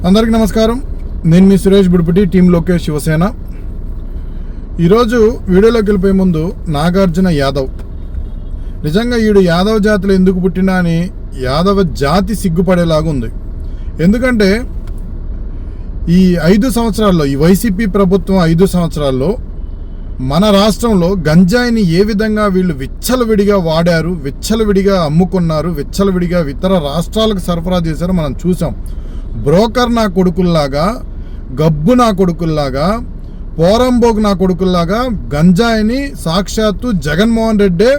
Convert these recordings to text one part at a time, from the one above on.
అందరికీ నమస్కారం. నేను మీ సురేష్ బుడిపటి, టీం లోకేష్ శివసేన. ఈరోజు వీడియోలోకి వెళ్ళిపోయే ముందు నాగార్జున యాదవ్, నిజంగా ఈడు యాదవ్ జాతిలో ఎందుకు పుట్టినా అని యాదవ జాతి సిగ్గుపడేలాగా ఉంది. ఎందుకంటే ఈ 5 సంవత్సరాల్లో, ఈ వైసీపీ ప్రభుత్వం 5 సంవత్సరాల్లో మన రాష్ట్రంలో గంజాయిని ఏ విధంగా వీళ్ళు విచ్చలవిడిగా వాడారు, విచ్చలవిడిగా అమ్ముకున్నారు, విచ్చలవిడిగా ఇతర రాష్ట్రాలకు సరఫరా చేశారు మనం చూసాం. బ్రోకర్ నా కొడుకుల్లాగా, గబ్బు నా కొడుకుల్లాగా, పోరంబోగు నా కొడుకుల్లాగా గంజాయిని సాక్షాత్తు జగన్మోహన్ రెడ్డి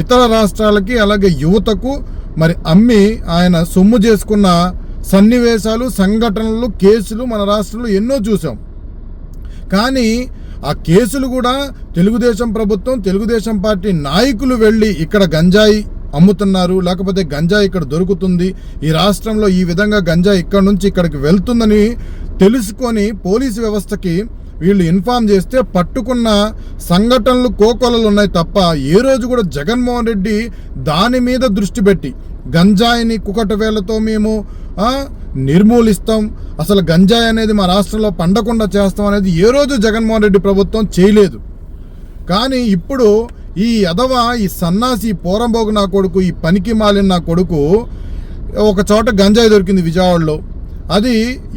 ఇతర రాష్ట్రాలకి అలాగే యువతకు మరి అమ్మి ఆయన సొమ్ము చేసుకున్న సన్నివేశాలు, సంఘటనలు, కేసులు మన రాష్ట్రంలో ఎన్నో చూసాం. కానీ ఆ కేసులు కూడా తెలుగుదేశం ప్రభుత్వం, తెలుగుదేశం పార్టీ నాయకులు వెళ్ళి ఇక్కడ గంజాయి అమ్ముతున్నారు, లేకపోతే గంజాయి ఇక్కడ దొరుకుతుంది, ఈ రాష్ట్రంలో ఈ విధంగా గంజాయి ఇక్కడ నుంచి ఇక్కడికి వెళ్తుందని తెలుసుకొని పోలీసు వ్యవస్థకి వీళ్ళు ఇన్ఫార్మ్ చేస్తే పట్టుకున్న సంఘటనలు కోకొలలు ఉన్నాయి తప్ప ఏ రోజు కూడా జగన్మోహన్ రెడ్డి దాని మీద దృష్టి పెట్టి గంజాయిని కుకట వేళ్లతో మేము నిర్మూలిస్తాం, అసలు గంజాయి అనేది మా రాష్ట్రంలో పండకుండా చేస్తాం అనేది ఏ రోజు జగన్మోహన్ రెడ్డి ప్రభుత్వం చేయలేదు. కానీ ఇప్పుడు ఈ ఈ సన్నాసి పోరంబోగు నా కొడుకు, ఈ పనికి మాలిన నా కొడుకు ఒక చోట గంజాయి దొరికింది విజయవాడలో. అది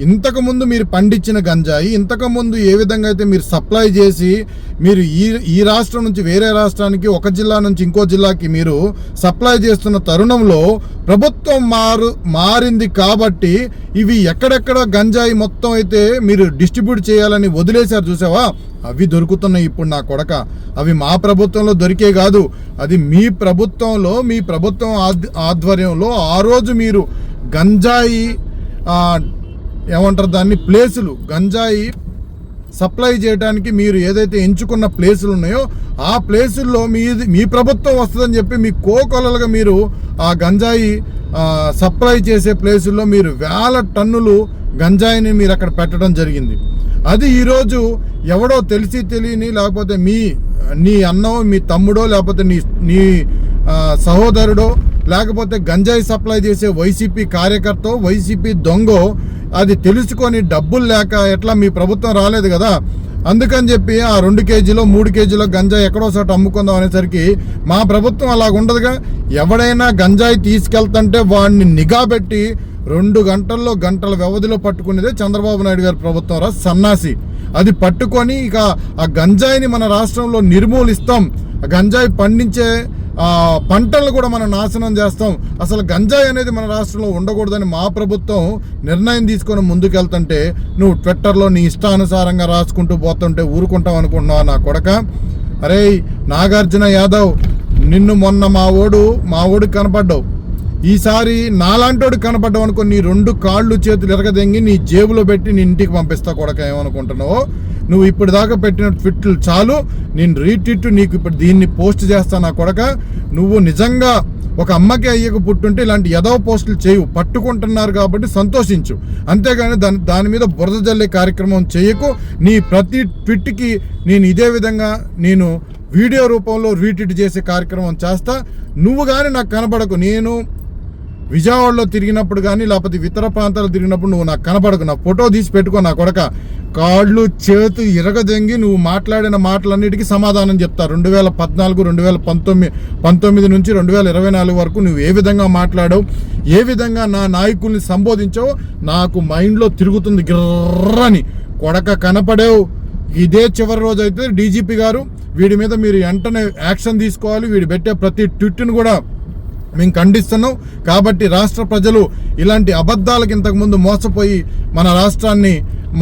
ఇంతకుముందు మీరు పండించిన గంజాయి, ఇంతకుముందు ఏ విధంగా అయితే మీరు సప్లై చేసి మీరు ఈ రాష్ట్రం నుంచి వేరే రాష్ట్రానికి, ఒక జిల్లా నుంచి ఇంకో జిల్లాకి మీరు సప్లై చేస్తున్న తరుణంలో ప్రభుత్వం మారింది కాబట్టి ఇవి ఎక్కడెక్కడ గంజాయి మొత్తం అయితే మీరు డిస్ట్రిబ్యూట్ చేయాలని వదిలేశారు చూసావా, అవి దొరుకుతున్నాయి ఇప్పుడు నా కొడక. అవి మా ప్రభుత్వంలో దొరికే కాదు, అది మీ ప్రభుత్వంలో, మీ ప్రభుత్వం ఆధ్వర్యంలో ఆ రోజు మీరు గంజాయి ఏమంటారు దాన్ని, ప్లేసులు, గంజాయి సప్లై చేయడానికి మీరు ఏదైతే ఎంచుకున్న ప్లేసులు ఉన్నాయో ఆ ప్లేసుల్లో మీ ప్రభుత్వం వస్తుందని చెప్పి మీ కోకొలలుగా మీరు ఆ గంజాయి సప్లై చేసే ప్లేసుల్లో మీరు 1000 టన్నులు గంజాయిని మీరు అక్కడ పెట్టడం జరిగింది. అది ఈరోజు ఎవడో తెలిసి తెలియని, లేకపోతే నీ అన్నో, మీ తమ్ముడో, లేకపోతే నీ సహోదరుడో, లేకపోతే గంజాయి సప్లై చేసే వైసీపీ కార్యకర్త, వైసీపీ దొంగో అది తెలుసుకొని డబ్బులు లేక ఎట్లా మీ ప్రభుత్వం రాలేదు కదా, అందుకని చెప్పి ఆ 2 కేజీలో 3 కేజీలో గంజాయి ఎక్కడో చోట అమ్ముకుందాం అనేసరికి మా ప్రభుత్వం అలాగ ఉండదుగా. ఎవడైనా గంజాయి తీసుకెళ్తుంటే వాడిని నిఘా పెట్టి 2 గంటల వ్యవధిలో పట్టుకునేదే చంద్రబాబు నాయుడు గారి ప్రభుత్వం రా సన్నాసి. అది పట్టుకొని ఇక ఆ గంజాయిని మన రాష్ట్రంలో నిర్మూలిస్తాం, ఆ గంజాయి పండించే పంటలను కూడా మనం నాశనం చేస్తాం, అసలు గంజాయి అనేది మన రాష్ట్రంలో ఉండకూడదని మా ప్రభుత్వం నిర్ణయం తీసుకొని ముందుకెళ్తుంటే నువ్వు ట్విట్టర్లో నీ ఇష్టానుసారంగా రాసుకుంటూ పోతుంటే ఊరుకుంటావు అనుకుంటున్నావా నా కొడక? అరే నాగార్జున యాదవ్, నిన్ను మొన్న మా ఓడికి కనపడ్డావు, ఈసారి నాలాంటోడికి కనపడ్డావు అనుకో, నీ 2 కాళ్ళు చేతులు ఎరగదెంగి నీ జేబులో పెట్టి నీ ఇంటికి పంపిస్తా కొడక. ఏమనుకుంటున్నావో నువ్వు ఇప్పుడు దాకా పెట్టిన ట్విట్లు చాలు, నేను రీట్వీట్ నీకు ఇప్పుడు దీన్ని పోస్ట్ చేస్తా నా కొడక. నువ్వు నిజంగా ఒక అమ్మకి అయ్యకు పుట్టుంటే ఇలాంటి ఎదవ పోస్టులు చేయవు, పట్టుకుంటున్నారు కాబట్టి సంతోషించు, అంతేగాని దాని మీద బురద జల్లే కార్యక్రమం చేయకు. నీ ప్రతి ట్విట్కి నేను ఇదే విధంగా నేను వీడియో రూపంలో రీట్వీట్ చేసే కార్యక్రమం చేస్తా. నువ్వు కానీ నాకు కనపడకు, నేను విజయవాడలో తిరిగినప్పుడు కానీ లేకపోతే ఇతర ప్రాంతాల్లో తిరిగినప్పుడు నువ్వు నాకు కనపడకు, నా ఫోటో తీసి పెట్టుకో నా కొడక. కాళ్ళు చేతు ఇరగదెంగి నువ్వు మాట్లాడిన మాటలన్నిటికీ సమాధానం చెప్తా. 2014, 2019 నుంచి 2024 వరకు నువ్వు ఏ విధంగా మాట్లాడావు, ఏ విధంగా నా నాయకుల్ని సంబోధించావు నాకు మైండ్లో తిరుగుతుంది గిర్రని కొడక. కనపడావు. ఇదే చివరి రోజు అయితే డీజీపీ గారు వీడి మీద మీరు వెంటనే యాక్షన్ తీసుకోవాలి, వీడు పెట్టే ప్రతి ట్వీట్ను కూడా మేము ఖండిస్తున్నాం. కాబట్టి రాష్ట్ర ప్రజలు ఇలాంటి అబద్ధాలకు ఇంతకుముందు మోసపోయి మన రాష్ట్రాన్ని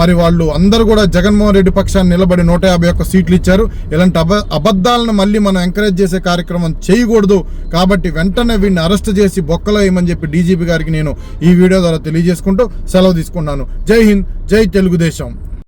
మరి వాళ్ళు అందరూ కూడా జగన్మోహన్ రెడ్డి పక్షాన్ని నిలబడి 151 సీట్లు ఇచ్చారు. ఇలాంటి అబద్ధాలను మళ్ళీ మనం ఎంకరేజ్ చేసే కార్యక్రమం చేయకూడదు. కాబట్టి వెంటనే వీడిని అరెస్ట్ చేసి బొక్కలో వేయమని చెప్పి డీజీపీ గారికి నేను ఈ వీడియో ద్వారా తెలియజేసుకుంటూ సెలవు తీసుకున్నాను. జై హింద్, జై తెలుగుదేశం.